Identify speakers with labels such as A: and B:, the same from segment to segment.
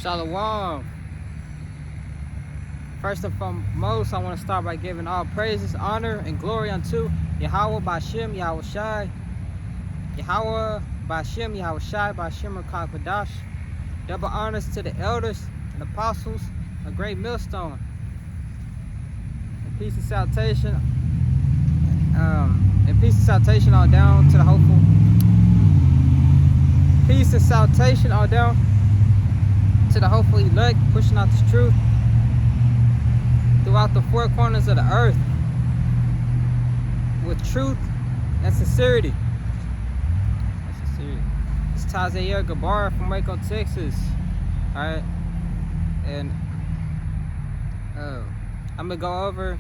A: Shalom. First and foremost, I want to start by giving all praises, honor, and glory unto Yahweh Bashem, Yahweh Shai, Yahweh Bashem, Yahweh Shai, Bashem Rakakadash. Double honors to the elders and apostles, a great millstone. And peace and salutation, all down to the hopeful. Peace and salutation all down to the hopeful elect, pushing out this truth throughout the four corners of the earth with truth and sincerity. It's Tazair Gabar from Waco, Texas. Alright. And I'm gonna go over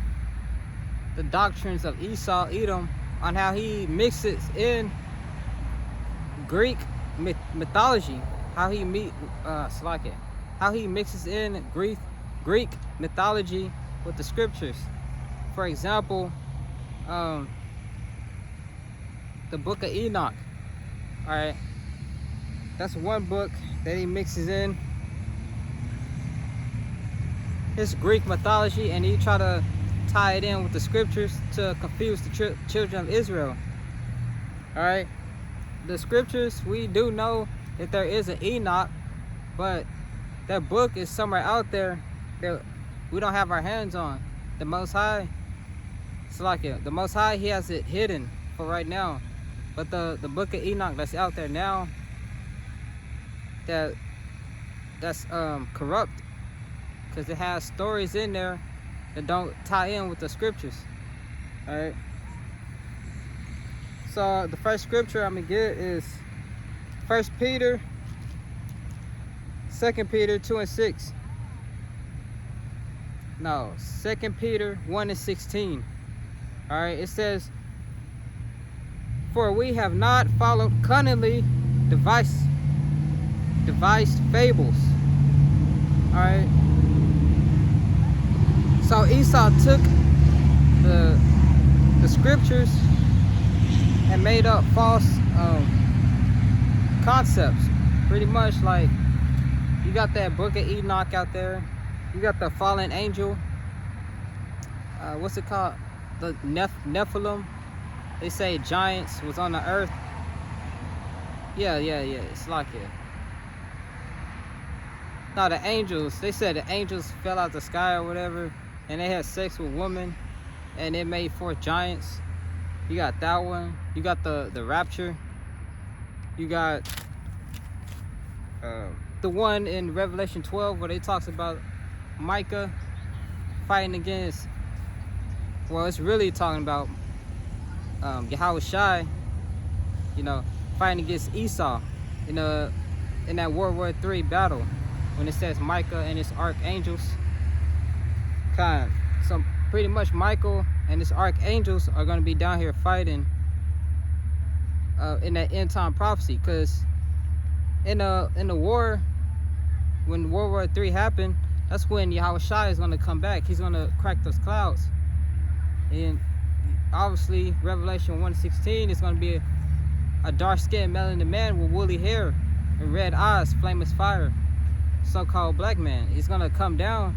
A: the doctrines of Esau Edom on how he mixes in Greek mythology, how he mixes in Greek mythology with the scriptures. For example, the book of Enoch. All right, that's one book that he mixes in his Greek mythology, and he try to tie it in with the scriptures to confuse the children of Israel. All right, the scriptures, we do know that there is an Enoch, but that book is somewhere out there that we don't have our hands on. The Most High, the Most High, he has it hidden for right now. But the book of Enoch that's out there now, that's corrupt, because it has stories in there that don't tie in with the scriptures. All right. So the first scripture I'm gonna get is 1 Peter, 2 Peter 2:6. No, 2 Peter 1:16. All right, it says, "For we have not followed cunningly devised fables." All right. So Esau took the scriptures and made up false concepts. Pretty much, like, you got that book of Enoch out there. You got the fallen angel. What's it called? The Nephilim. They say giants was on the earth. Yeah. It's like it. No, the angels. They said the angels fell out the sky or whatever, and they had sex with women, and it made forth giants. You got that one. You got the rapture. You got the one in Revelation 12 where they talks about Micah fighting against, well, it's really talking about Yahweh Shai, fighting against Esau in that World War III battle, when it says Micah and his archangels. So pretty much Michael and his archangels are going to be down here fighting in that end time prophecy, because in the war, when World War III happened, that's when Yahweh Shai is going to come back. He's going to crack those clouds. And obviously, Revelation 1:16 is going to be a dark-skinned melanated man with woolly hair and red eyes, flame as fire, so-called black man. He's going to come down,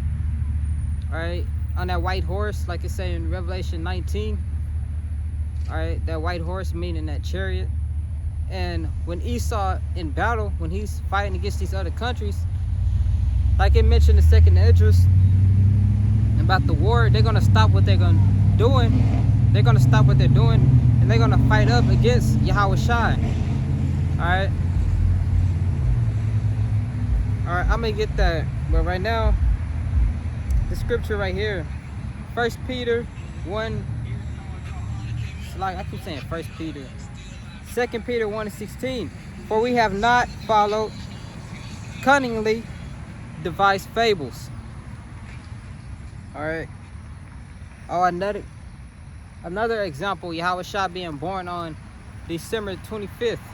A: all right, on that white horse, like it said in Revelation 19. All right, that white horse meaning that chariot. And when Esau in battle, when he's fighting against these other countries, like it mentioned in 2nd Esdras about the war, they're gonna stop what they're doing. They're gonna stop what they're doing, and they're gonna fight up against Yahweh Shai. All right. I'm gonna get that, but right now, the scripture right here, 1 Peter 1. I keep saying 1 Peter. 2 Peter 1:16. "For we have not followed cunningly devised fables." All right. Oh, another example, Yahweh Shai being born on December 25th,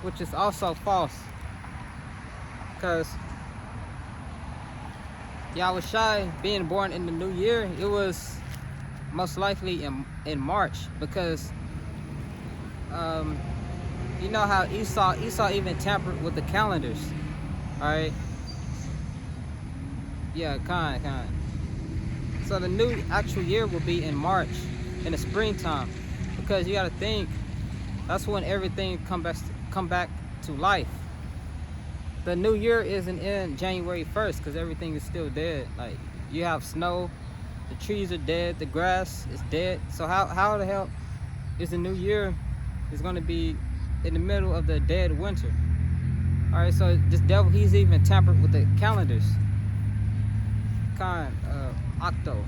A: which is also false, because Yahweh Shai being born in the new year, it was most likely in March, because you know how Esau even tampered with the calendars. All right, Yeah, kind. So the new actual year will be in March, in the springtime, because you gotta think that's when everything come back to life. The new year isn't in January 1st because everything is still dead. Like, you have snow, the trees are dead, the grass is dead. So how the hell is the new year is gonna be in the middle of the dead winter? All right, so this devil, he's even tampered with the calendars. Octo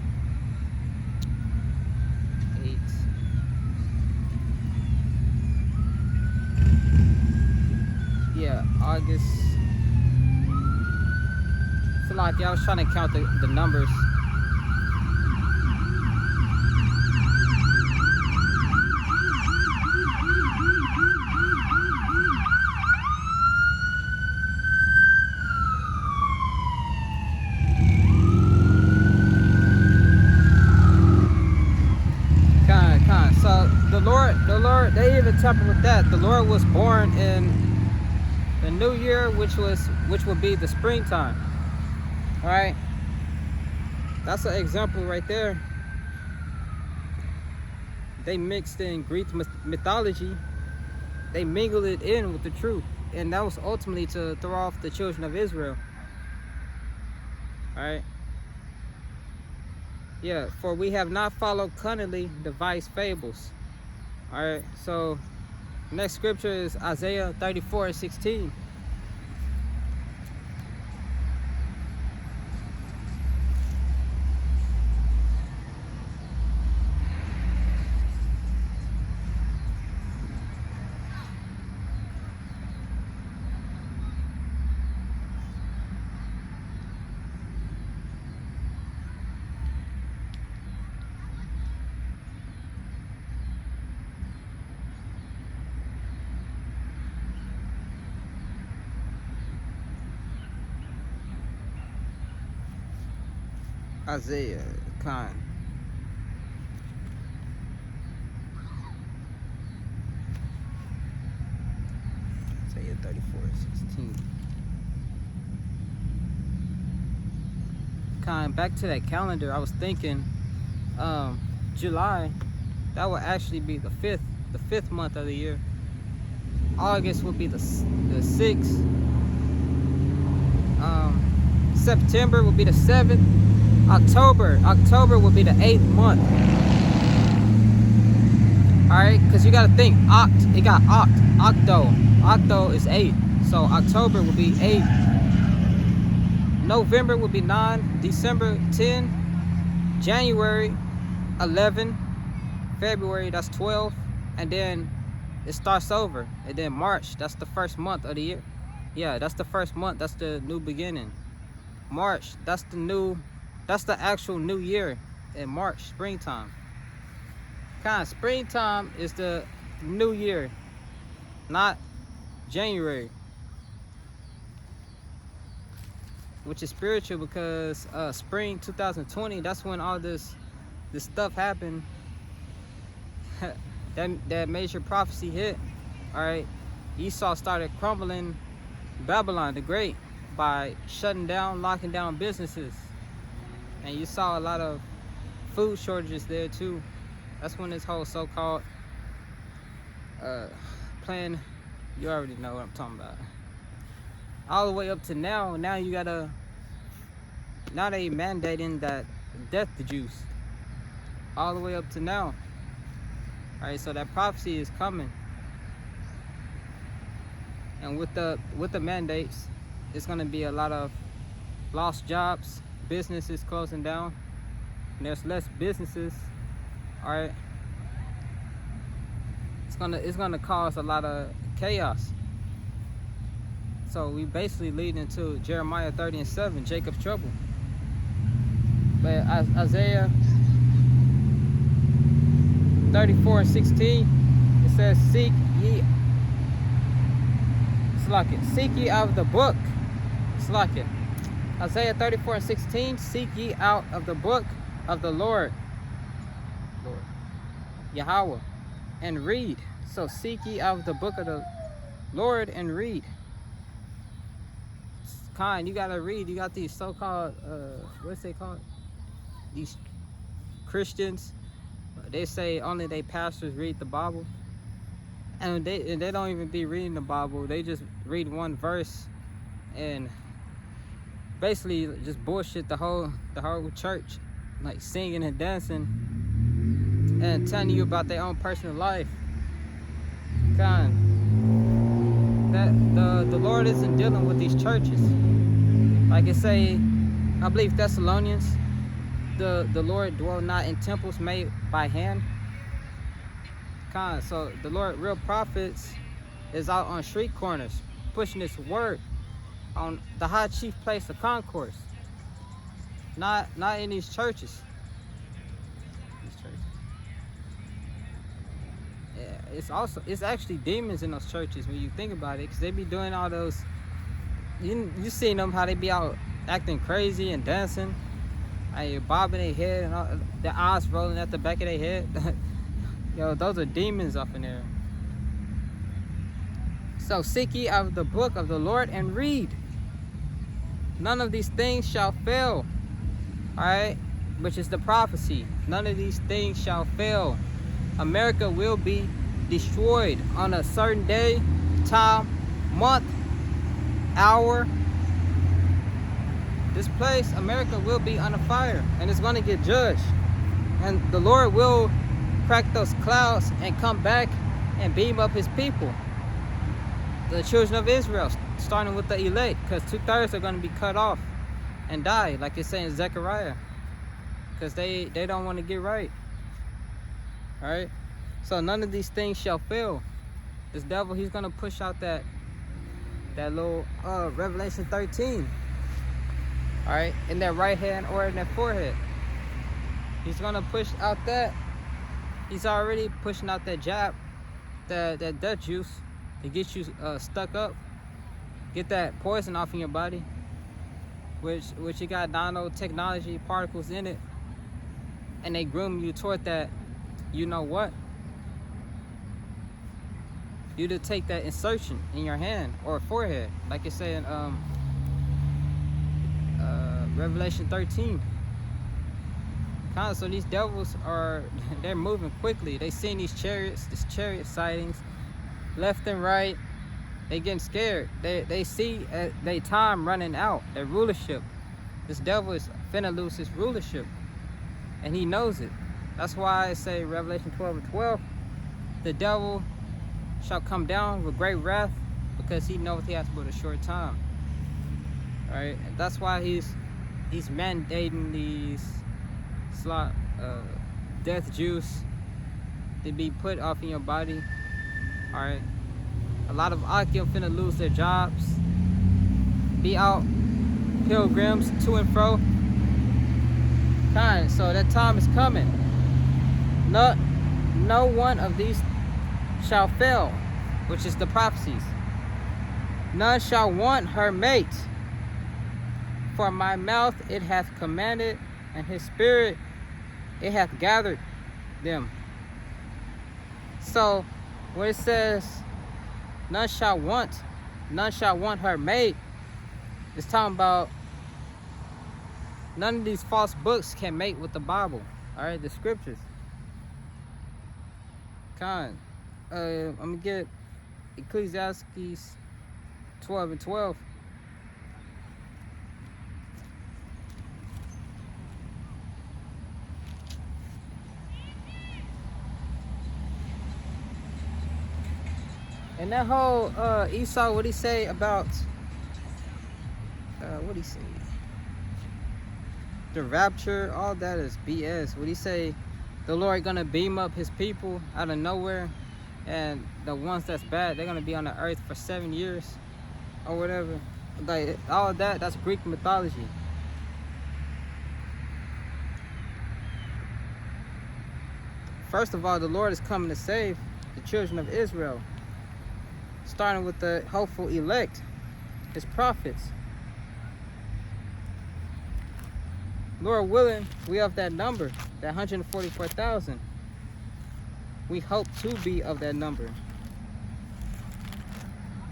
A: 8. Yeah, August. So like, I was trying to count the numbers. So the Lord, they even tampered with that. The Lord was born in the new year, which would be the springtime. All right, that's an example right there. They mixed in Greek mythology. They mingled it in with the truth, and that was ultimately to throw off the children of Israel. All right. Yeah, for we have not followed cunningly devised fables. All right, so next scripture is Isaiah 34:16. Isaiah, Isaiah 34:16. Back to that calendar, I was thinking, July, that would actually be the fifth month of the year. August would be the 6th. September would be the 7th. October would be the 8th month. All right, because you got to think, it got octo is 8, so October would be 8. November would be 9, December 10, January 11, February, that's 12, and then it starts over. And then March, that's the first month of the year. Yeah, that's the first month, that's the new beginning. March, that's the actual new year in March, springtime. Springtime is the new year, not January, which is spiritual because spring 2020, that's when all this stuff happened. that major prophecy hit. All right, Esau started crumbling Babylon the Great by shutting down, locking down businesses, and you saw a lot of food shortages there too. That's when this whole so-called plan, you already know what I'm talking about. All the way up to now you gotta, now they mandating that death to Jews. All the way up to now. All right, so that prophecy is coming, and with the mandates, it's gonna be a lot of lost jobs, businesses closing down, and there's less businesses. All right, it's gonna cause a lot of chaos. So we basically lead into Jeremiah 30:7, Jacob's trouble. But Isaiah 34:16, it says, seek ye out of the book. Isaiah 34:16, seek ye out of the book of the Lord Yahweh, and read. So seek ye out of the book of the Lord and read. kind. You gotta read. You got these so-called what's they called? These Christians. They say only they pastors read the Bible, and they don't even be reading the Bible. They just read one verse and basically just bullshit the whole church, like singing and dancing and telling you about their own personal life. That the Lord isn't dealing with these churches. Like it say, I believe Thessalonians, the Lord dwell not in temples made by hand. So the Lord, real prophets is out on street corners pushing this word on the high chief place of concourse, not in these churches. Yeah, it's actually demons in those churches when you think about it, because they be doing all those. You seen them how they be out acting crazy and dancing, and bobbing their head and all, their eyes rolling at the back of their head. Yo, those are demons up in there. So seek ye out of the book of the Lord and read. None of these things shall fail. Alright? Which is the prophecy. None of these things shall fail. America will be destroyed on a certain day, time, month, hour. This place, America, will be on a fire, and it's going to get judged. And the Lord will crack those clouds and come back and beam up his people, the children of Israel, starting with the elect, because 2/3 are going to be cut off and die, like it's saying in Zechariah, because they don't want to get right. All right, so none of these things shall fail. This devil, he's going to push out that little Revelation 13, all right, in their right hand or in their forehead. He's going to push out that. He's already pushing out that jab, that death juice to get you stuck up, get that poison off in your body, which you got nanotechnology particles in it, and they groom you toward that. You know what? You to take that insertion in your hand or forehead, like it's saying Revelation 13. So these devils they're moving quickly. They seen these chariot sightings left and right. They getting scared. They see their time running out, their rulership. This devil is finna lose his rulership, and he knows it. That's why I say Revelation 12:12, the devil shall come down with great wrath, because he knows he has but a short time. All right, and that's why he's mandating these death juice to be put off in your body. All right, a lot of Akim finna lose their jobs, be out pilgrims to and fro. So that time is coming. No one of these shall fail, which is the prophecies. None shall want her mate, for my mouth it hath commanded, and his spirit it hath gathered them. So when it says none shall want her mate, it's talking about none of these false books can mate with the Bible. All right, the scriptures. I'm gonna get Ecclesiastes 12:12. And that whole Esau, what he say about what he say? The rapture, all that is BS. What he say? The Lord gonna beam up his people out of nowhere, and the ones that's bad, they're gonna be on the earth for 7 years or whatever. Like all of that, that's Greek mythology. First of all, the Lord is coming to save the children of Israel, starting with the hopeful elect, his prophets. Lord willing, we have that number, that 144,000. We hope to be of that number.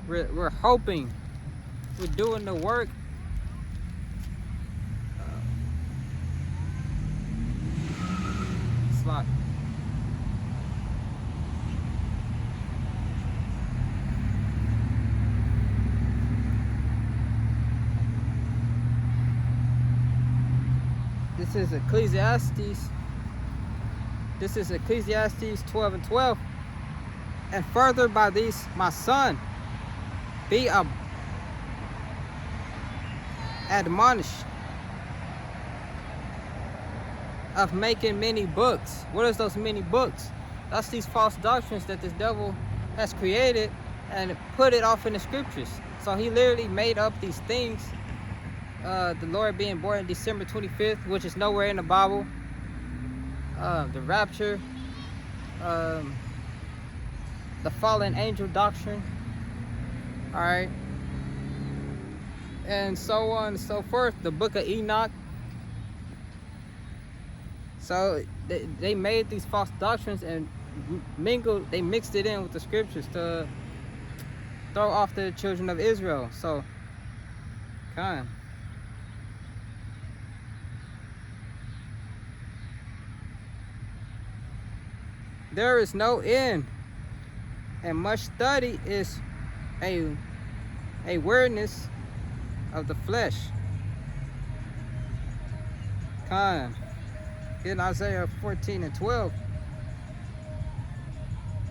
A: We're hoping. We're doing the work flock. This is Ecclesiastes. This is Ecclesiastes 12 and 12. And further by these, my son, be admonished of making many books. What is those many books? That's these false doctrines that this devil has created and put it off in the scriptures. So he literally made up these things. The Lord being born December 25th, which is nowhere in the Bible. The rapture, the fallen angel doctrine, all right, and so on and so forth. The book of Enoch. So they made these false doctrines and they mixed it in with the scriptures to throw off the children of Israel. So, kind. There is no end, and much study is a weariness of the flesh. Kind. In Isaiah 14 and 12,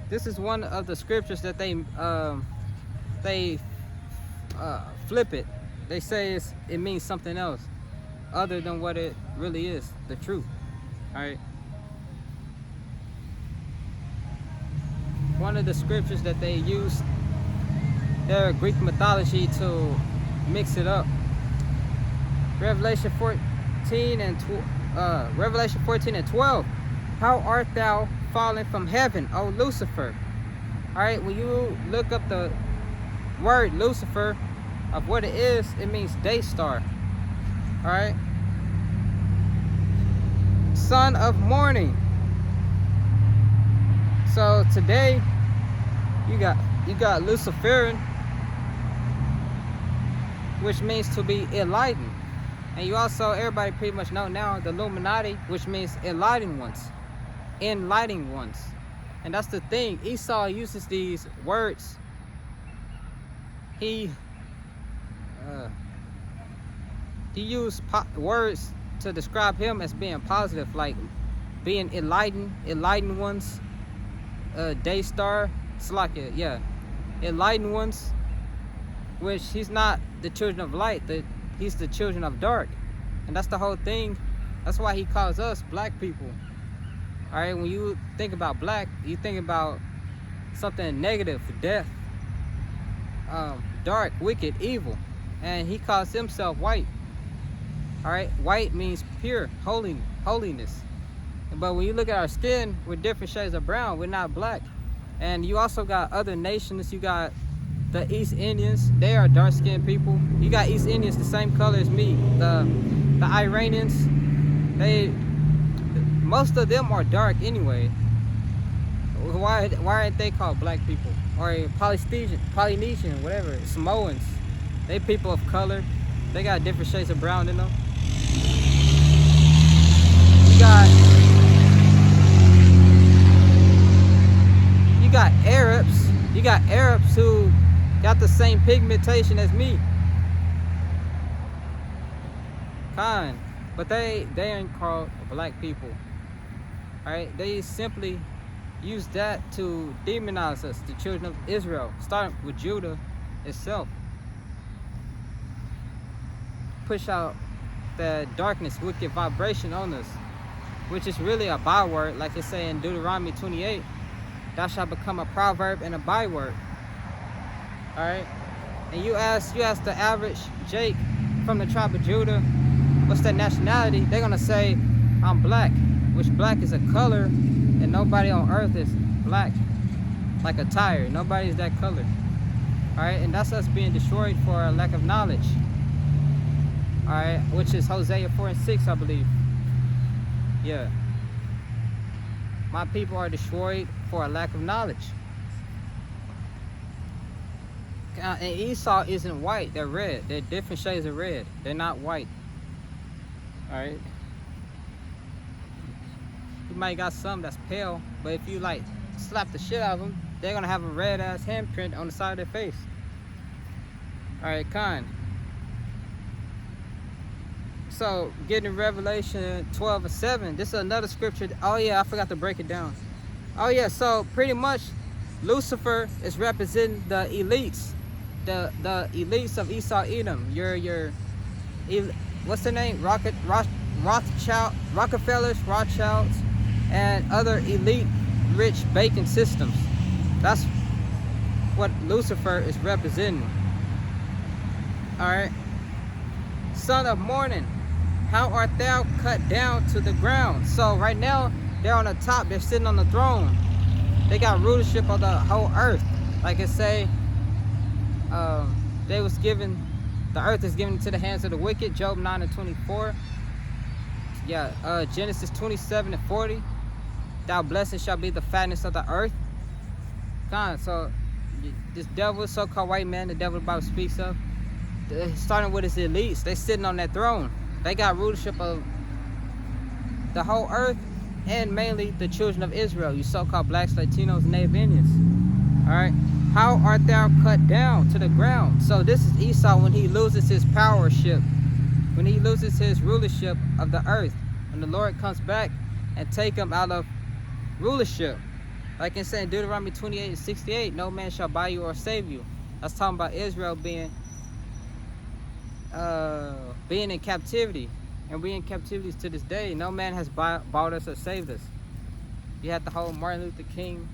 A: this is one of the scriptures that they flip it. They say it means something else other than what it really is, the truth. All right. One of the scriptures that they use their Greek mythology to mix it up. Revelation 14 and 12. How art thou fallen from heaven, O Lucifer? All right, when you look up the word Lucifer, of what it is, it means day star. All right, son of morning. So today you got Luciferian, which means to be enlightened. And you also, everybody pretty much know now, the Illuminati, which means enlightened ones. Enlightening ones. And that's the thing. Esau uses these words. He used words to describe him as being positive, like being enlightened ones, day star, Slakia, yeah, enlightened ones, which he's not the children of light, he's the children of dark. And that's the whole thing. That's why he calls us black people. All right, when you think about black, you think about something negative, death, dark, wicked, evil. And he calls himself white. All right, white means pure, holiness. But when you look at our skin, we're different shades of brown. We're not black. And you also got other nations. You got the East Indians. They are dark-skinned people. You got East Indians the same color as me. The Iranians, most of them are dark anyway. Why aren't they called black people? Or Polynesian, whatever, Samoans. They people of color. They got different shades of brown in them. You got Arabs. You got Arabs who got the same pigmentation as me. Kind. But they ain't called black people. Alright? They simply use that to demonize us, the children of Israel, starting with Judah itself. Push out that darkness, wicked vibration on us, which is really a byword, like it say in Deuteronomy 28. Thou shalt become a proverb and a byword. All right, and you ask the average Jake from the tribe of Judah, what's their nationality? They're gonna say, I'm black, which black is a color, and nobody on earth is black, like a tire. Nobody's that color. All right, and that's us being destroyed for a lack of knowledge. All right, which is Hosea 4 and 6, I believe. Yeah. My people are destroyed for a lack of knowledge. And Esau isn't white, they're red. They're different shades of red. They're not white. All right. might got some that's pale, but if you like slap the shit out of them, they're gonna have a red ass handprint on the side of their face. All right, kind. So getting Revelation 12:7. This is another scripture. Oh yeah, I forgot to break it down. Oh yeah, so pretty much Lucifer is representing the elites, the elites of Esau Edom. Your what's their name? Rockefellers, Rothschilds, and other elite rich banking systems. That's what Lucifer is representing. Alright. Son of morning, how art thou cut down to the ground? So right now they're on the top, they're sitting on the throne. They got rulership of the whole earth. Like it say, they was given, the earth is given into the hands of the wicked. Job 9:24. Yeah, Genesis 27:40. Thou blessed shall be the fatness of the earth. God, so this devil, so-called white man, the devil the Bible speaks of, starting with his elites, they sitting on that throne. They got rulership of the whole earth, and mainly the children of Israel, you so-called blacks, Latinos, and Native Indians. All right, how art thou cut down to the ground? So this is Esau when he loses his powership, when he loses his rulership of the earth, when the Lord comes back and take him out of rulership. Like it said in Deuteronomy 28:68, no man shall buy you or save you. That's talking about Israel being in captivity. And we in captivity to this day. No man has bought us or saved us. You had the whole Martin Luther King,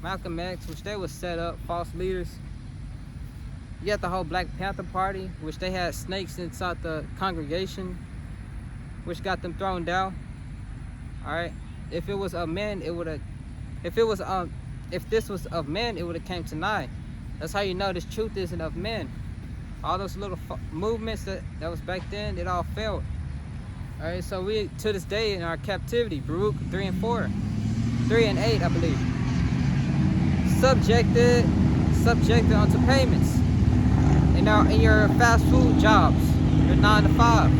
A: Malcolm X, which they was set up, false leaders. You had the whole Black Panther Party, which they had snakes inside the congregation, which got them thrown down. All right. If it was of men, it would have. If this was of men, it would have came tonight. That's how you know this truth isn't of men. All those little movements that was back then, it all failed. All right, so we to this day in our captivity. Baruch 3 and 4, 3 and 8, I believe. Subjected unto payments. In your fast food jobs, your 9 to 5.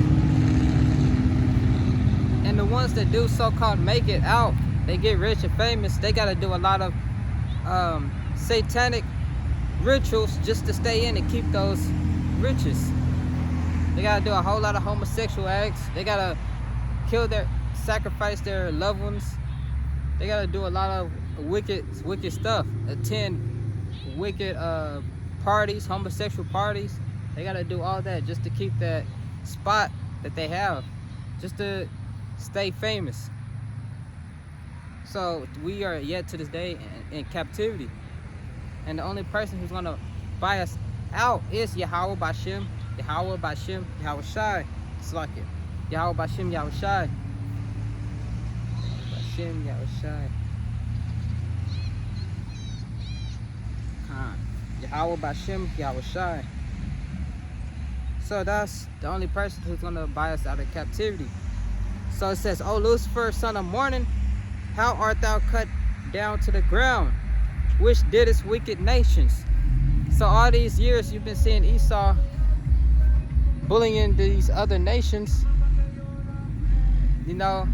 A: And the ones that do so-called make it out, they get rich and famous, they got to do a lot of satanic rituals just to stay in and keep those riches. They got to do a whole lot of homosexual acts. They got to sacrifice their loved ones. They got to do a lot of wicked stuff. Attend wicked parties, homosexual parties. They got to do all that just to keep that spot that they have, just to stay famous. So we are yet to this day in captivity. And the only person who's going to buy us out is Yahweh Bashem, Yahweh Bashem, Yahweh Shai. It's like it. Yahweh Bashem, Yahweh Shai. Bashem, Yahweh Shai. Yahweh Bashem, Yahweh Shai. So that's the only person who's going to buy us out of captivity. So it says, O Lucifer, son of morning, how art thou cut down to the ground, which didst wicked nations? So all these years you've been seeing Esau bullying these other nations, you know,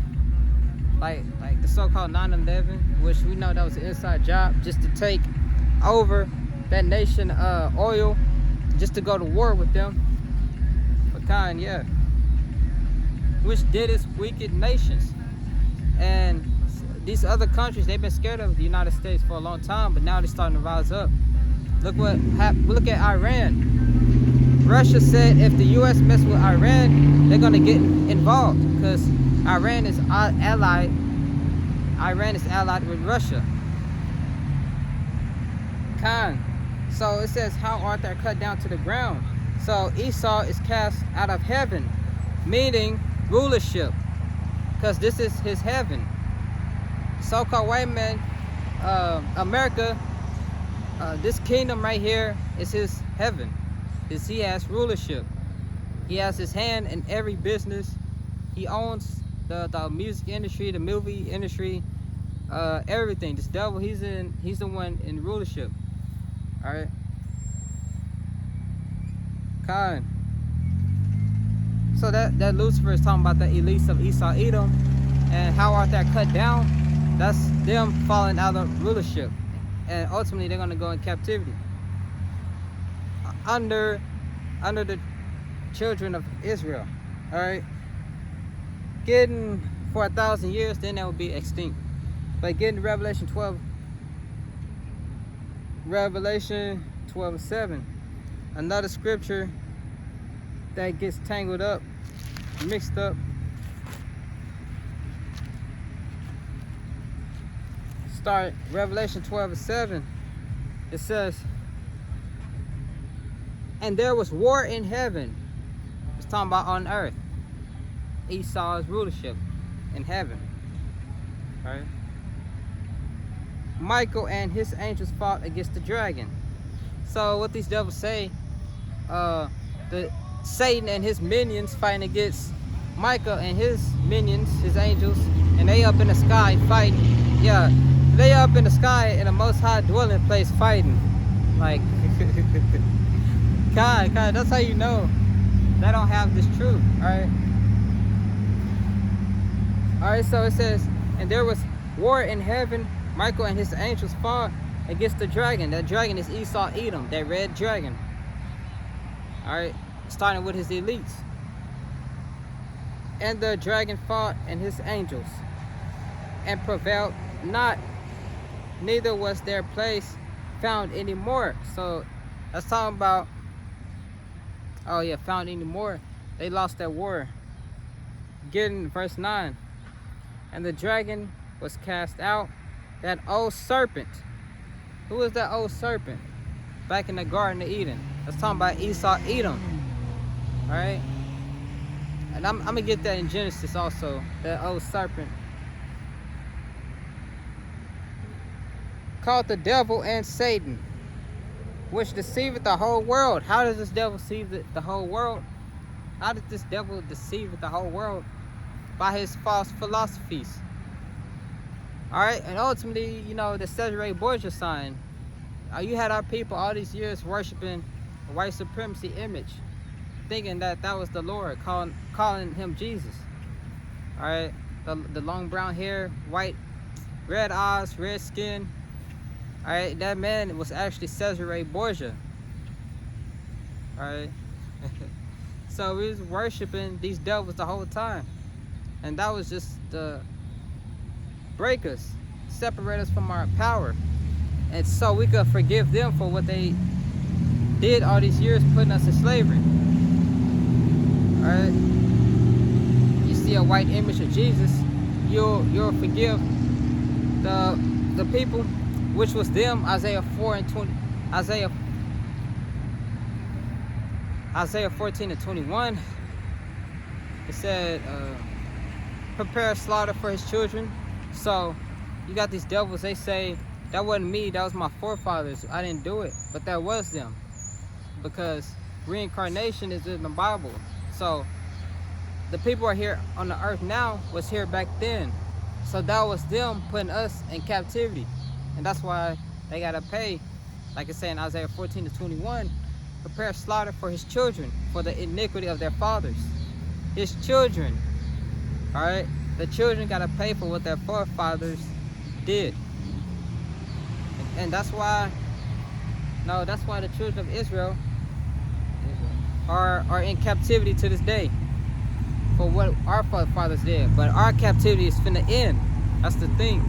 A: like the so-called 9/11, which we know that was an inside job just to take over that nation oil, just to go to war with them. But kind, yeah. Which didst wicked nations. And these other countries, they've been scared of the United States for a long time, but now they're starting to rise up. Look what happened. Look at Iran. Russia said if the U.S. mess with Iran, they're gonna get involved because Iran is allied. Iran is allied with Russia. Khan. So it says, how art thou cut down to the ground? So Esau is cast out of heaven, meaning rulership, because this is his heaven. So-called white man, America, this kingdom right here is his heaven. He has rulership. He has his hand in every business. He owns the music industry, the movie industry, everything. This devil, he's the one in rulership. All right. Khan. So that Lucifer is talking about the elites of Esau Edom, And how art thou cut down? That's them falling out of rulership, and ultimately they're gonna go in captivity under the children of Israel. All right, getting for 1,000 years, then that would be extinct. But getting Revelation 12:7, another scripture that gets tangled up, mixed up. Start Revelation 12:7. It says, and there was war in heaven. It's talking about on earth. Esau's rulership in heaven. Right? Michael and his angels fought against the dragon. So what these devils say, the Satan and his minions fighting against Michael and his minions, his angels, and they up in the sky fighting. Yeah, they up in the sky in a most high dwelling place fighting. Like, God, that's how you know they don't have this truth. Alright, so it says, and there was war in heaven. Michael and his angels fought against the dragon. That dragon is Esau Edom, that red dragon. Alright, starting with his elites. And the dragon fought and his angels, and prevailed not, neither was their place found anymore. So that's talking about, oh yeah, found anymore. They lost that war. Getting verse 9. And the dragon was cast out, that old serpent. Who is that old serpent? Back in the Garden of Eden. That's talking about Esau Edom. Alright? And I'm gonna get that in Genesis also. That old serpent. Called the devil and Satan, which deceiveth the whole world. How does this devil deceive the whole world? How did this devil deceive the whole world? By his false philosophies. Alright, and ultimately, you know, the Cesare Borgia sign. You had our people all these years worshiping a white supremacy image, thinking that that was the Lord, calling him Jesus. Alright, the long brown hair, white, red eyes, red skin. Alright, that man was actually Cesare Borgia. Alright. So we was worshiping these devils the whole time. And that was just to break us, separate us from our power. And so we could forgive them for what they did all these years, putting us in slavery. Alright. You see a white image of Jesus, you'll forgive the people, which was them. Isaiah 14:21. It said, prepare slaughter for his children. So you got these devils, they say, that wasn't me, that was my forefathers, I didn't do it. But that was them, because reincarnation is in the Bible. So the people are here on the earth now was here back then. So that was them putting us in captivity. And that's why they gotta pay, like it's saying in Isaiah 14:21, prepare slaughter for his children, for the iniquity of their fathers. His children. Alright? The children gotta pay for what their forefathers did. And that's why, that's why the children of Israel are in captivity to this day, for what our forefathers did. But our captivity is finna end. That's the thing.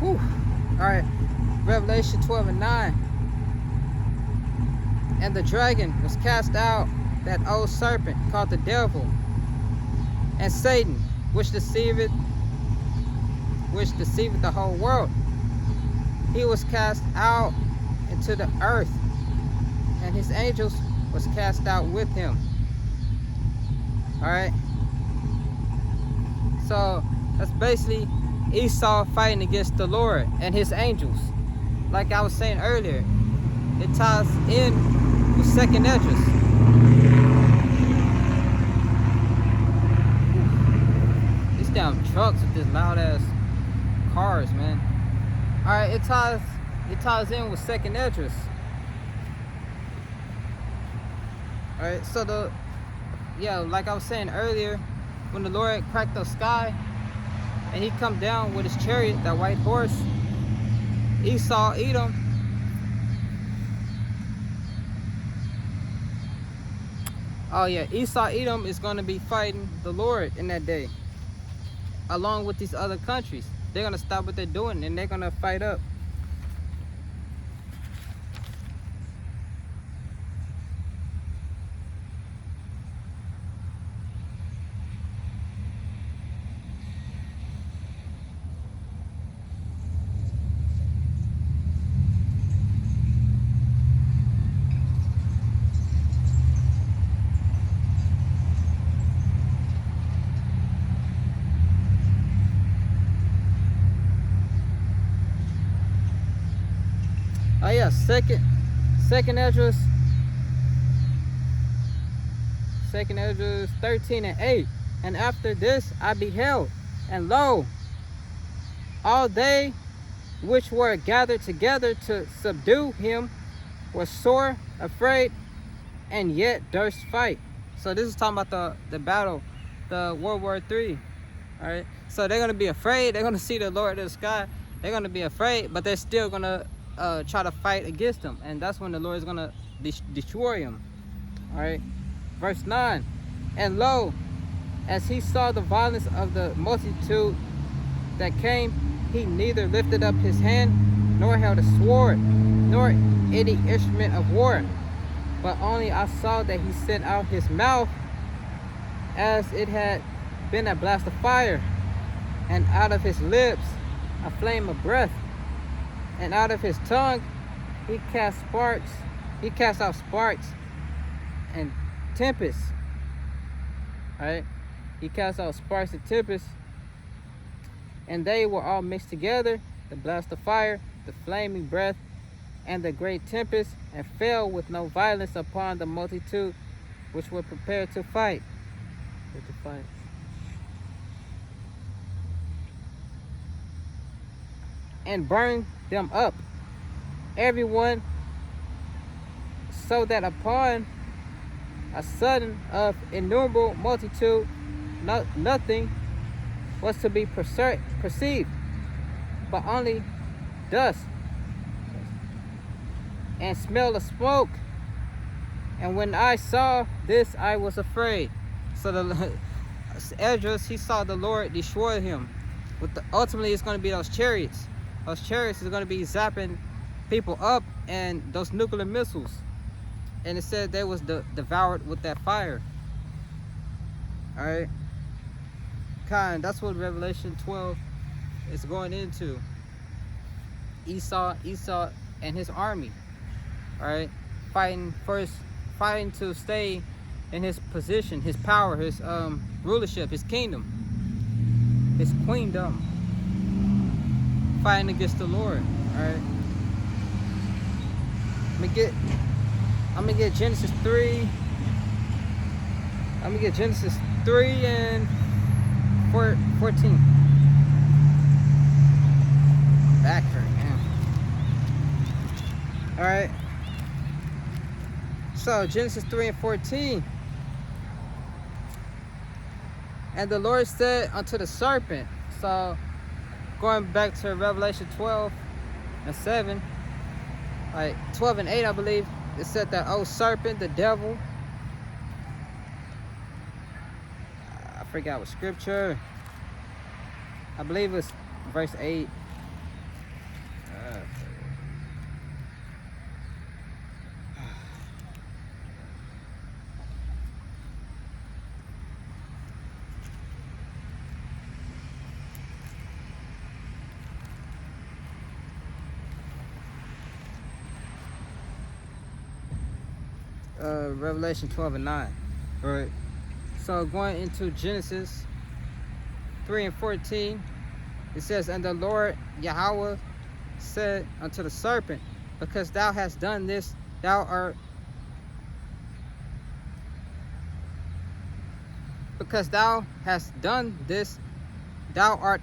A: Whew. Alright, Revelation 12:9. And the dragon was cast out, that old serpent called the devil and Satan, which deceiveth the whole world. He was cast out into the earth, and his angels was cast out with him. Alright, so that's basically Esau fighting against the Lord and his angels. Like I was saying earlier, it ties in with second Esdras. These damn trucks with this loud ass cars, man. Alright, it ties in with second Esdras. Alright, so like I was saying earlier, when the Lord cracked the sky and he come down with his chariot, that white horse, Esau, Edom, oh yeah, Esau, Edom is going to be fighting the Lord in that day, along with these other countries. They're going to stop what they're doing and they're going to fight up. Oh yeah, second Esdras 13:8. And after this I beheld, and lo, all they which were gathered together to subdue him were sore afraid, and yet durst fight. So this is talking about the battle, the World War III. All right, so they're gonna be afraid. They're gonna see the Lord of the sky. They're gonna be afraid, but they're still gonna try to fight against him, and that's when the Lord is gonna destroy him. All right, verse 9. And lo, as he saw the violence of the multitude that came, he neither lifted up his hand, nor held a sword, nor any instrument of war, but only I saw that he sent out his mouth as it had been a blast of fire, and out of his lips a flame of breath, and out of his tongue he cast out sparks and tempests. All right, he cast out sparks and tempests, and they were all mixed together, the blast of fire, the flaming breath, and the great tempest, and fell with no violence upon the multitude which were prepared to fight. And burned them up, everyone, so that upon a sudden of innumerable multitude nothing was to be perceived, but only dust and smell of smoke. And when I saw this, I was afraid. So the Esdras, he saw the Lord destroy him. Ultimately, it's going to be those chariots. Those chariots is going to be zapping people up, and those nuclear missiles. And it said they was devoured with that fire. All right. That's what Revelation 12 is going into. Esau and his army. All right, fighting to stay in his position, his power, his rulership, his kingdom, his queendom, fighting against the Lord. All right, I'm gonna get Genesis 3. I'm gonna get Genesis 3 and 14. Back hurt, man. All right. So Genesis 3 and 14. And the Lord said unto the serpent. So going back to Revelation 12 and 7, like 12 and 8, I believe, it said that old serpent, the devil. I forgot what scripture. I believe it's verse 8. Revelation 12 and 9. All right. So going into Genesis 3 and 14, it says, and the Lord Yahweh said unto the serpent, because thou hast done this, thou art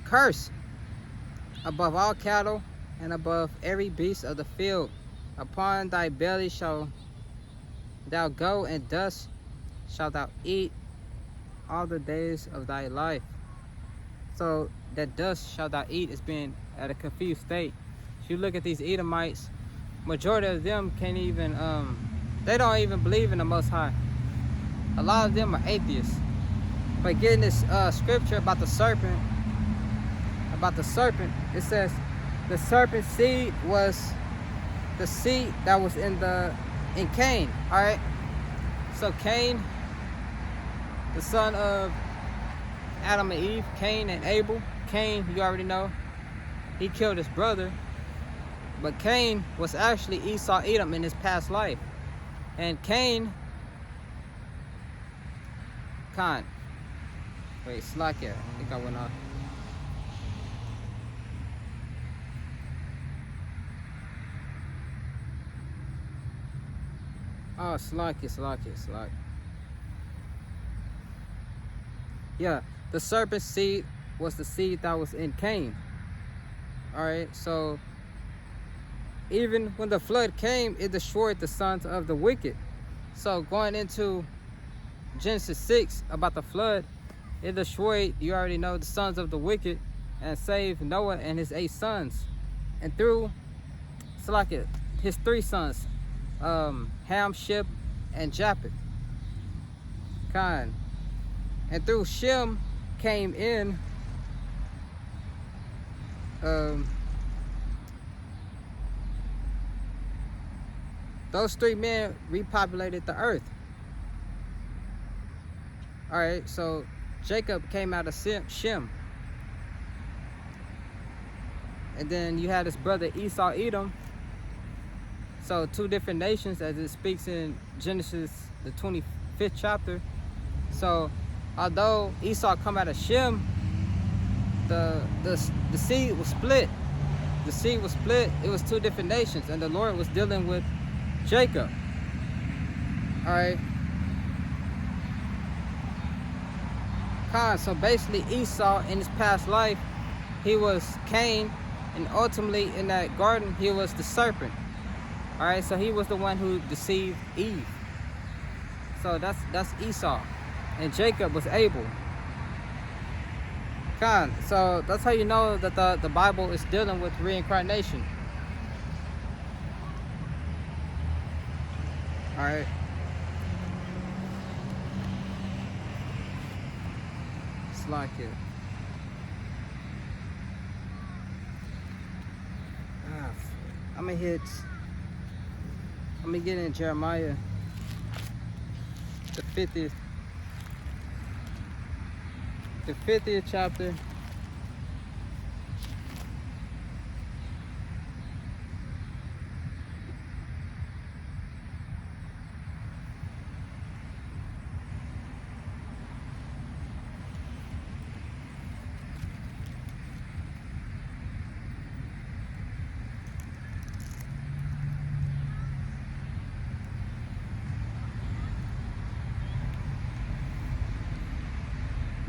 A: cursed above all cattle and above every beast of the field. Upon thy belly shall thou go, and dust shalt thou eat all the days of thy life. So that dust shalt thou eat is being at a confused state. If you look at these Edomites, majority of them can't even, they don't even believe in the Most High. A lot of them are atheists. But getting this scripture about the serpent, it says the serpent's seed was the seed that was in Cain. All right. So Cain, the son of Adam and Eve, Cain and Abel. Cain, you already know, he killed his brother. But Cain was actually Esau Edom in his past life. And Cain, wait, Slakia, I think I went off. Oh, Slakia. Yeah, the serpent's seed was the seed that was in Cain. All right, so even when the flood came, it destroyed the sons of the wicked. So going into Genesis 6 about the flood, it destroyed, you already know, the sons of the wicked and saved Noah and his 8 sons. And through Slakia, his 3 sons, Ham, Ship, and Japheth. And through Shem came in those 3 men repopulated the earth. All right, so Jacob came out of Shem. And then you had his brother Esau Edom. So 2 different nations, as it speaks in Genesis, the 25th chapter. So although Esau come out of Shem, the seed was split. The seed was split. It was 2 different nations, and the Lord was dealing with Jacob. All right. So basically Esau in his past life, he was Cain, and ultimately in that garden he was the serpent. All right, so he was the one who deceived Eve. So that's Esau, and Jacob was Abel. So that's how you know that the Bible is dealing with reincarnation. All right. It's like it. I'm gonna get in Jeremiah, the 50th chapter.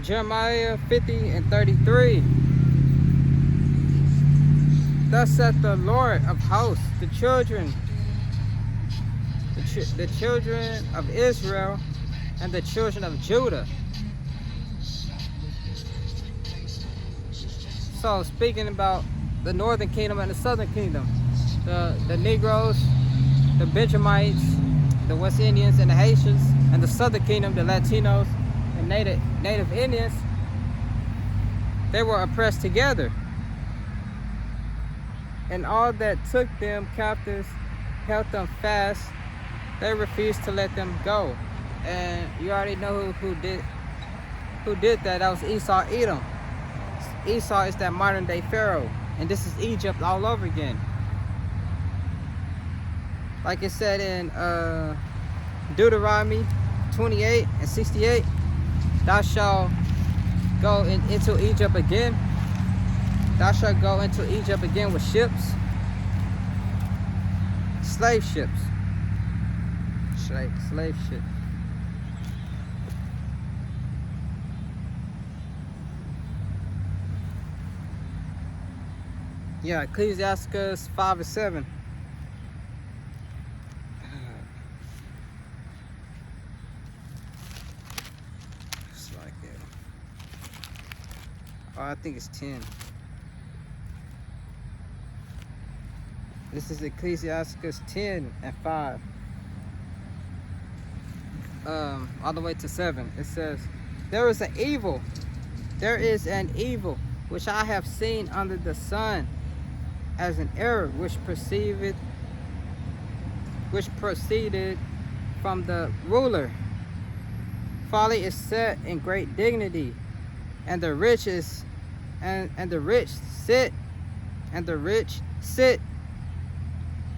A: Jeremiah 50 and 33. Thus saith the Lord of hosts, the children of Israel and the children of Judah. So speaking about the northern kingdom and the southern kingdom, the Negroes, the Benjamites, the West Indians and the Haitians, and the southern kingdom, the Latinos and native Indians, they were oppressed together. And all that took them captives held them fast. They refused to let them go. And you already know who did that. That was Esau Edom. Esau is that modern day Pharaoh, and this is Egypt all over again. Like it said in Deuteronomy 28 and 68, thou shalt go into Egypt again. Thou shalt go into Egypt again with ships, slave ships, slave ships. Yeah, Ecclesiastes 5 and 7. It's like I think it's 10. This is Ecclesiastes 10 and 5. All the way to 7. It says, there is an evil which I have seen under the sun, as an error which proceeded from the ruler. Folly is set in great dignity, and the rich sit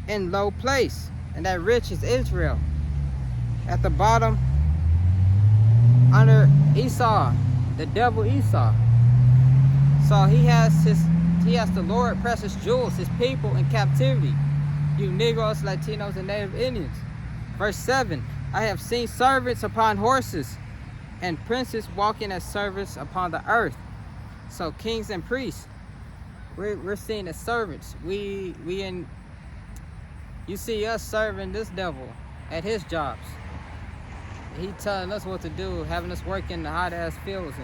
A: in low place. And that rich is Israel. At the bottom, under Esau, the devil Esau. So he has the Lord precious jewels, his people in captivity. You Negroes, Latinos, and Native Indians. Verse 7, I have seen servants upon horses, and princes walking as servants upon the earth. So kings and priests, we're seeing as servants. You see us serving this devil at his jobs. He telling us what to do, having us work in the hot ass fields.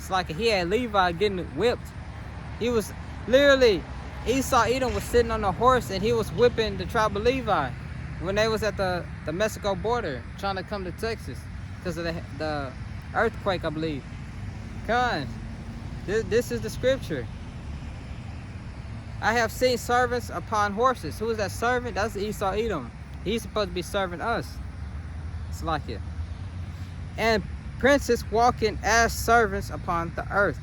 A: Like he had Levi getting whipped. He was literally, Esau Edom was sitting on a horse and he was whipping the tribe of Levi when they was at the Mexico border trying to come to Texas because of the earthquake, I believe. This is the scripture. I have seen servants upon horses. Who is that servant? That's Esau Edom. He's supposed to be serving us. It's like it. And princes walking as servants upon the earth.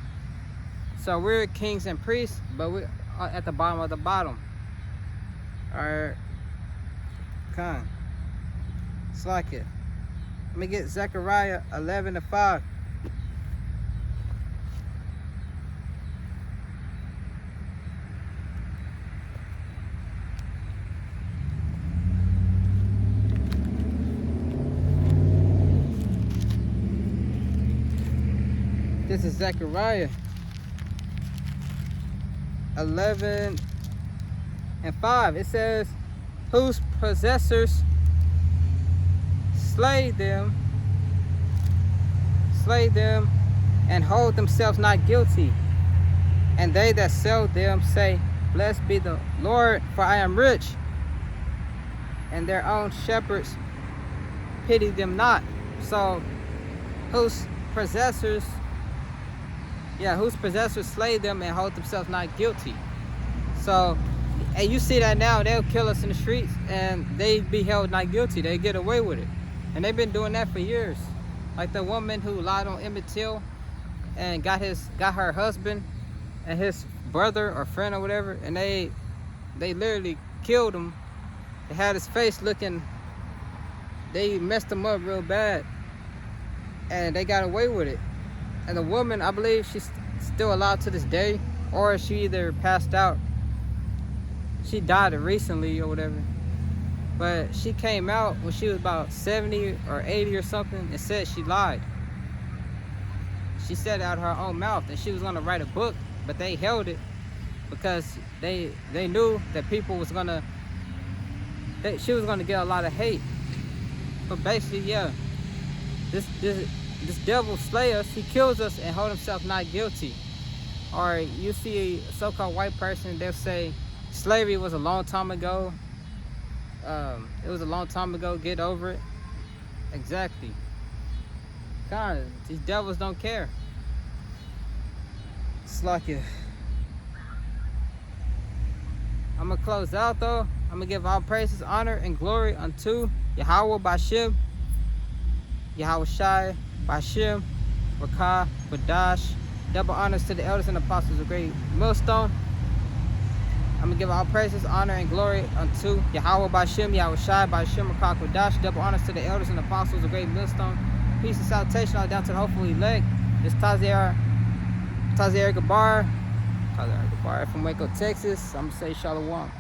A: So we're kings and priests, but we're at the bottom of the bottom. Alright. It's like it. Let me get Zechariah 11 and 5. This is Zechariah 11 and 5. It says, whose possessors slay them and hold themselves not guilty. And they that sell them say, blessed be the Lord, for I am rich. And their own shepherds pity them not. So whose possessors slay them and hold themselves not guilty. So, and you see that now, they'll kill us in the streets and they be held not guilty. They get away with it. And they've been doing that for years. Like the woman who lied on Emmett Till and got her husband and his brother or friend or whatever, and they literally killed him. They had his face looking, they messed him up real bad, and they got away with it. And the woman, I believe she's still alive to this day, or she either passed out. She died recently or whatever. But she came out when she was about 70 or 80 or something and said she lied. She said it out of her own mouth and she was gonna write a book, but they held it because they knew that people was gonna, she was gonna get a lot of hate. But basically, yeah, this devil slay us, he kills us and hold himself not guilty. Or you see a so-called white person, they'll say slavery was a long time ago. It was a long time ago, get over it. Exactly. God, these devils don't care. It's like it. I'm gonna close out though. I'm gonna give all praises, honor, and glory unto Yahweh Bashem, Yahweh Shai, Bashem, Rakah, Badash. Double honors to the elders and apostles of Great Millstone. I'm gonna give all praises, honor, and glory unto Yahweh Bashem, Yahweh Shai, Bashem, Rakah, Badash. Double honors to the elders and apostles of Great Millstone. Peace and salutation all down to the hopeful elect. It's Tazier Gabar from Waco, Texas. I'm gonna say Shalom.